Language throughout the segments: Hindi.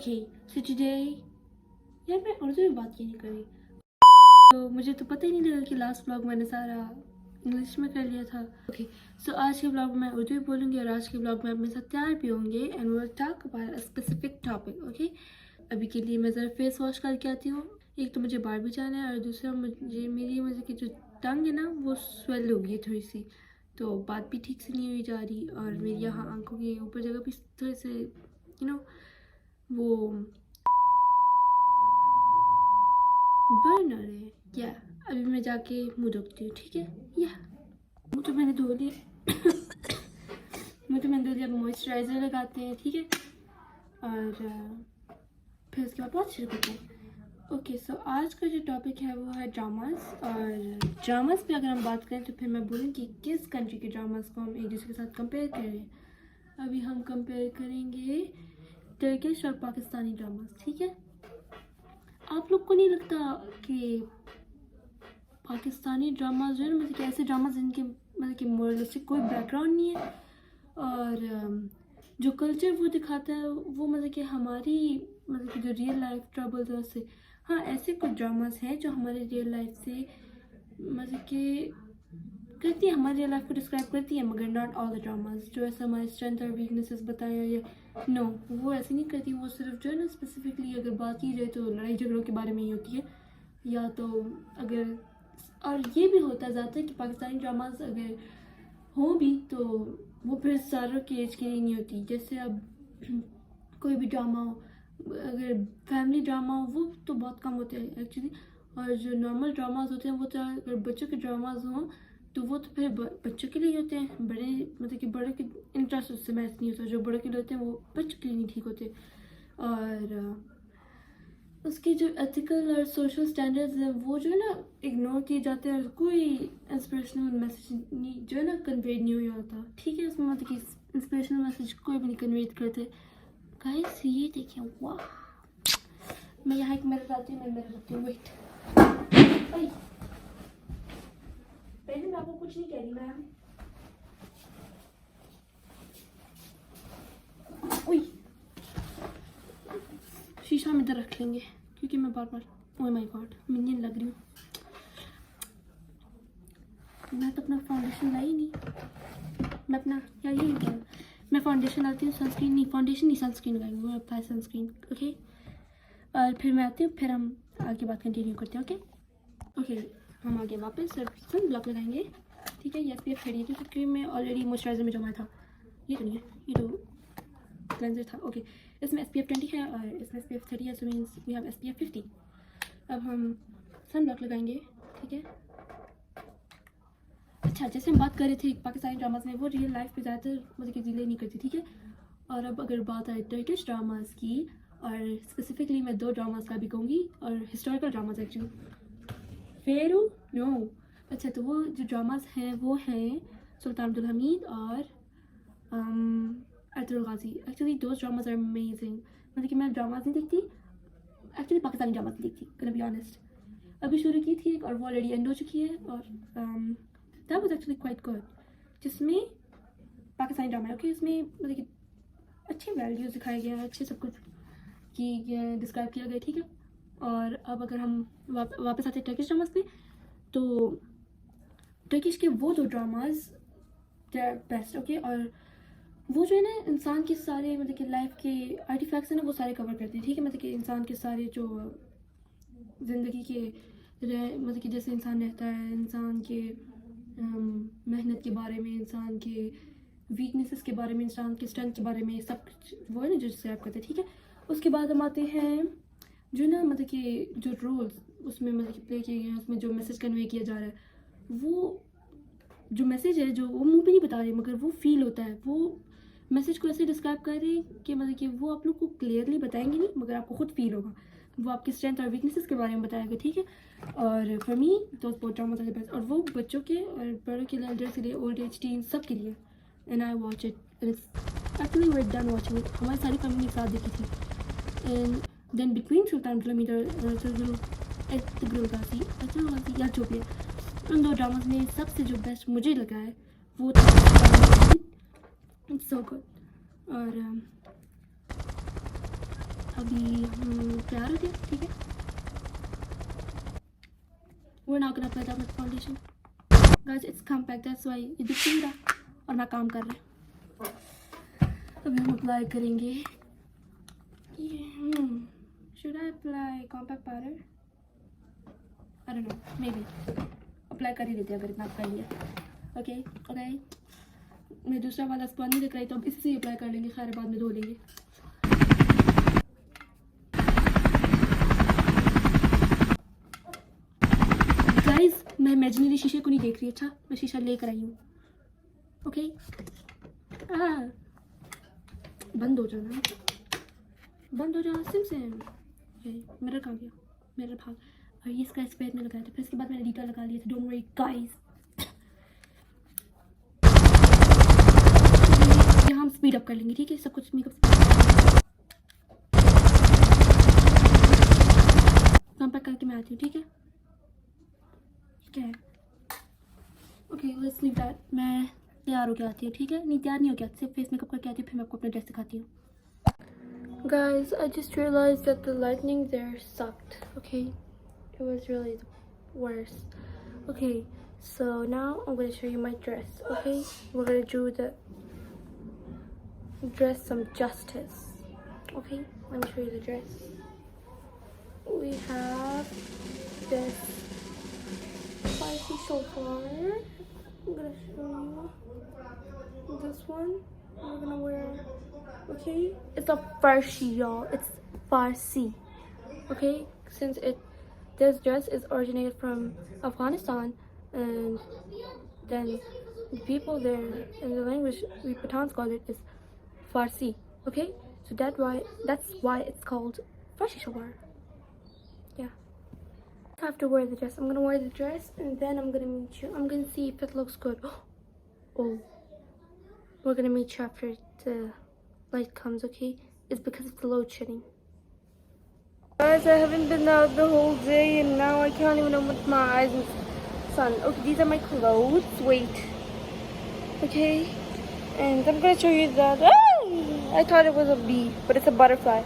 ओके सो टुडे यार मैं उर्दू में बात क्यों नहीं करी। तो मुझे तो पता ही नहीं लगा कि लास्ट व्लॉग मैंने सारा इंग्लिश में कर लिया था। ओके सो आज के व्लॉग में मैं उर्दू में बोलूँगी और आज के व्लॉग में अपने साथ तैयार भी होंगे and we will talk about a specific topic. Okay अभी के लिए मैं ज़रा फेस वॉश करके आती हूँ। एक तो मुझे बाहर भी जाना है और दूसरा मुझे की जो टंग है ना वो स्वेल हो गई है थोड़ी सी, तो बात भी ठीक से नहीं हुई जा रही और मेरी यहाँ आंखों के ऊपर जगह भी थोड़े से वो बर्न आ रहे हैं। या अभी मैं जाके मुँह धोती हूँ, ठीक है। या मुँह तो मैंने धो लिया मुँह तो मैंने धो लिया। अब मॉइस्चराइज़र लगाते हैं, ठीक है, और फिर उसके बाद बहुत शुरू करते हैं। ओके सो आज का जो टॉपिक है वो है ड्रामास। और ड्रामास पे अगर हम बात करें तो फिर मैं बोलूँ कि किस कंट्री के ड्रामास को हम एक दूसरे के साथ कंपेयर करें। अभी हम कंपेयर करेंगे टर्किश और पाकिस्तानी ड्रामास, ठीक है। आप लोग को नहीं लगता कि पाकिस्तानी ड्रामाज जो है मतलब कि ऐसे ड्रामाज जिनके मतलब कि मोरलिस्टिक कोई बैकग्राउंड नहीं है और जो कल्चर वो दिखाता है वो मतलब कि हमारी मतलब कि जो रियल लाइफ ट्रबल्स है उससे, हाँ ऐसे कुछ ड्रामास हैं जो हमारे रियल लाइफ से मतलब कि करती है, हमारी रियल लाइफ को डिस्क्राइब करती है, मगर नॉट ऑल द ड्रामास जो ऐसा हमारे स्ट्रेंथ और वीकनेसेस बताया या नो वो ऐसे नहीं करती। वो सिर्फ जो है ना स्पेसिफिकली अगर बात की जाए तो लड़ाई झगड़ों के बारे में ही होती है, या तो अगर और ये भी होता जाता है कि पाकिस्तानी ड्रामास अगर हों भी तो वो फिर सारों की एज के लिए नहीं होती। जैसे अब कोई भी ड्रामा हो, अगर फैमिली ड्रामा हो वो तो बहुत कम होते हैं एक्चुअली, और जो नॉर्मल ड्रामाज होते हैं वो तो अगर बच्चों के ड्रामाज हों तो वो तो फिर बच्चों के लिए होते हैं। बड़े मतलब कि बड़ों के इंटरेस्ट उससे मैच नहीं होता, जो बड़ों के लिए होते हैं वो बच्चों के लिए नहीं ठीक होते। और उसके जो एथिकल और सोशल स्टैंडर्ड्स हैं वो जो है ना इग्नोर किए जाते हैं और कोई इंस्पिरेशनल मैसेज नहीं जो है ना कन्वे नहीं हुआ होता, ठीक है। उसमें मतलब कि इंस्पिरेशनल मैसेज कोई भी नहीं कन्वे करते। गाइस ये देखिए, वाह मैं यहाँ एक मिरर लाती हूँ, मैं मिरर रखती हूँ, वेट। पहले मैं आपको कुछ नहीं कह रही मैम। शीशा हम इधर रख लेंगे क्योंकि मैं बार बार ओह माय गॉड मिनियन लग रही हूँ। मैं तो अपना फाउंडेशन लाई नहीं, मैं अपना या यही क्या मैं फाउंडेशन लाती हूँ, सनस्क्रीन नहीं, फाउंडेशन नहीं सनस्क्रीन लगाएंगे, वो अप्लाई सनस्क्रीन, ओके। और फिर मैं आती हूँ, फिर हम आगे बात कंटिन्यू करते हैं, ओके। हम आगे वापस सन ब्लॉक लगाएंगे, ठीक है। ये SPF 30 की क्रीम में ऑलरेडी मॉइस्चराइजर में जमा था, ये तो नहीं है, ये तो क्लेंजर था, ओके। इसमें SPF 20 है और इसमें SPF 30 है, so means we have SPF 50। अब हम सन ब्लॉक लगाएंगे, ठीक है। अच्छा जैसे हम बात कर रहे थे पाकिस्तानी ड्रामास में वो रियल लाइफ पे ज़्यादातर मतलब कि रिलेट नहीं करती, ठीक है। और अब अगर बात आए टर्किश ड्रामास की, और स्पेसिफिकली मैं 2 ड्रामास का भी कहूँगी और हिस्टोरिकल ड्रामास एक्चुअली। फेरू नो, अच्छा तो वो जो ड्रामास हैं वो हैं सुल्तान अब्दुल हमीद और Ertugrul Ghazi. Actually those dramas are amazing. मतलब कि मैं ड्रामास नहीं देखती एक्चुअली, पाकिस्तानी ड्रामास नहीं देखती, कैन बी ऑनेस्ट। अभी शुरू की थी एक और वो ऑलरेडी एंड हो चुकी है और that was actually quite good, जिसमें पाकिस्तानी ड्रामा है, ओके। इसमें मतलब कि अच्छे वैल्यूज़ दिखाए गए हैं, अच्छे सब कुछ की डिस्क्राइब किया गया, ठीक है। और अब अगर हम वापस आते हैं टर्किश ड्रामास पे, तो टर्किश के वो 2 dramas they are best, okay. और वो जो है ना इंसान के सारे मतलब कि लाइफ के आर्टिफैक्ट्स हैं ना वो सारे कवर करते हैं, ठीक है। मतलब कि इंसान के सारे जो ज़िंदगी के मतलब कि जैसे इंसान रहता है, इंसान के मेहनत के बारे में, इंसान के वीकनेसेस के बारे में, इंसान के स्ट्रेंथ के बारे में, सब कुछ वो है ना जो डिस्क्राइब करते हैं, ठीक है। उसके बाद हम आते हैं जो ना मतलब कि जो रोल्स उसमें मतलब कि प्ले किए गए हैं, उसमें जो मैसेज कन्वे किया जा रहा है, वो जो मैसेज है जो वो मुंह पे नहीं बता रहे मगर वो फील होता है, वो मैसेज को ऐसे डिस्क्राइब कर रहे हैं कि मतलब कि वो आप लोग को क्लियरली बताएंगे नहीं मगर आपको खुद फील होगा, वो आपके स्ट्रेंथ और वीकनेसेस के बारे में बताएगा, ठीक है। और फॉर मी दोस्त बहुत ड्रामा था बेस्ट, और वो बच्चों के और बड़ों के लिए, एल्डर्स के लिए, ओल्ड एज टीन सब के लिए। And I watch it and it's actually very done watching it. हमारी सारी फैमिली एक साथ देखी थी। And then between Sultan Abdul Hamid और अरतुगरुल गाजी या जो भी है, उन 2 ड्रामास में सबसे जो बेस्ट मुझे लगा है वो था सो गुड। और अभी हम तैयार हो गया, ठीक है। We're not gonna apply that much foundation. Guys, it's compact, that's why ये दिख नहीं रहा और मैं काम कर रहा हूँ। अभी हम अप्लाई करेंगे। Should I apply compact powder? I don't know, maybe. Apply कर ही देते अगर इतना कर लिया। ओके मैं दूसरा वाला स्पॉन नहीं दिख रही तो अब इसी से अप्लाई कर लेंगे, खैर बाद में धो लेंगे। गाइस मैं इमेजिनरी शीशे को नहीं देख रही, अच्छा मैं शीशा लेकर आई हूँ। ओके बंद हो जाना, बंद हो जाना सिम। मिरर कहाँ गया, मिरर भाग। और ये इसका स्प्रे में लगाया था, फिर इसके बाद मैंने डिटेल लगा लिया था। डोंट वरी गाइस, ये हम स्पीड अप कर लेंगे, ठीक है। सब कुछ मेकअप कंपैक्ट करके मैं आती हूँ, ठीक है। क्या है ओके लेट्स लीव दैट। मैं तैयार होके आती हूँ, ठीक है। नहीं तैयार नहीं हो गया, सिर्फ फेस मेकअप करके आती हूँ, फिर मैं आपको अपना ड्रेस दिखाती हूँ। Guys, I just realized that the lighting there sucked, okay? It was really the worst. Okay, so now I'm going to show you my dress, okay? We're going to do the dress some justice, okay? Let me show you the dress. We have this spicy shofar. I'm going to show you this one. We're going to wear, okay? It's a Farsi, y'all. It's Farsi, okay? Since this dress is originated from Afghanistan, and then the people there in the language we Pathans call it is Farsi, okay? So that's why it's called Farsi shalwar. Yeah. I have to wear the dress. I'm gonna wear the dress and then I'm gonna meet you. I'm gonna see if it looks good. Oh, we're gonna meet you after the light comes, okay? It's because of the load shedding. Guys, I haven't been out the whole day and now I can't even open my eyes in the sun. Okay, these are my clothes. Wait. Okay. And I'm gonna show you that. Ah! I thought it was a bee, but it's a butterfly.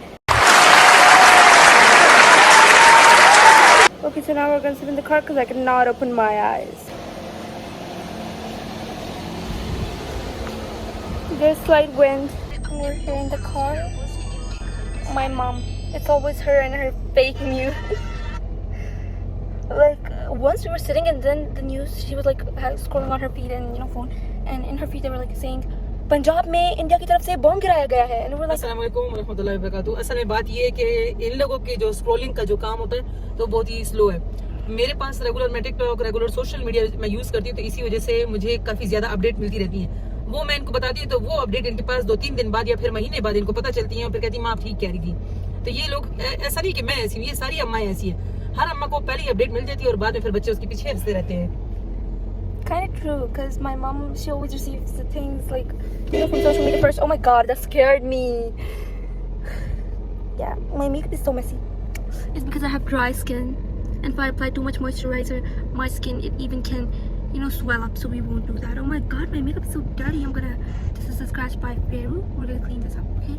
Okay, so now we're gonna sit in the car because I cannot open my eyes. There's slight wind. We're here in the car. My mom. It's always her and her fake news. Like once we were sitting and then the news, she was like scrolling on her feed and phone, and in her feed they were like saying Punjab में इंडिया की तरफ से बॉम्ब गिराया गया है। अस्सलाम वालेकुम रहमतुल्लाहि व बरकातहू। असल में बात ये है कि इन लोगों के जो स्क्रॉलिंग का जो काम होता है तो बहुत ही स्लो है। मेरे पास रेगुलर मैं टिकटॉक रेगुलर सोशल मीडिया मैं यूज करती हूँ, तो इसी वजह से मुझे काफी ज्यादा अपडेट मिलती रहती है। वो मैं इनको बताती हूँ तो वो अपडेट इनके पास 2-3 दिन बाद या फिर महीने बाद इनको पता चलती है और फिर कहती है माँ आप ठीक कह रही थी। तो ये लोग ऐसा नहीं कि मैं ऐसी हूँ, ये सारी अम्माएं ऐसी है। हर अम्मा को पहले अपडेट मिल जाती है और बाद में फिर बच्चे उसके पीछे हंसते रहते हैं। Kind of true, because my mom, she always receives the things like from social media first. Oh my god, that scared me. Yeah, my makeup is so messy. It's because I have dry skin, and if I apply too much moisturizer, my skin it even can, swell up. So we won't do that. Oh my god, my makeup is so dirty. This is a scratch by Peru. We're gonna clean this up, okay?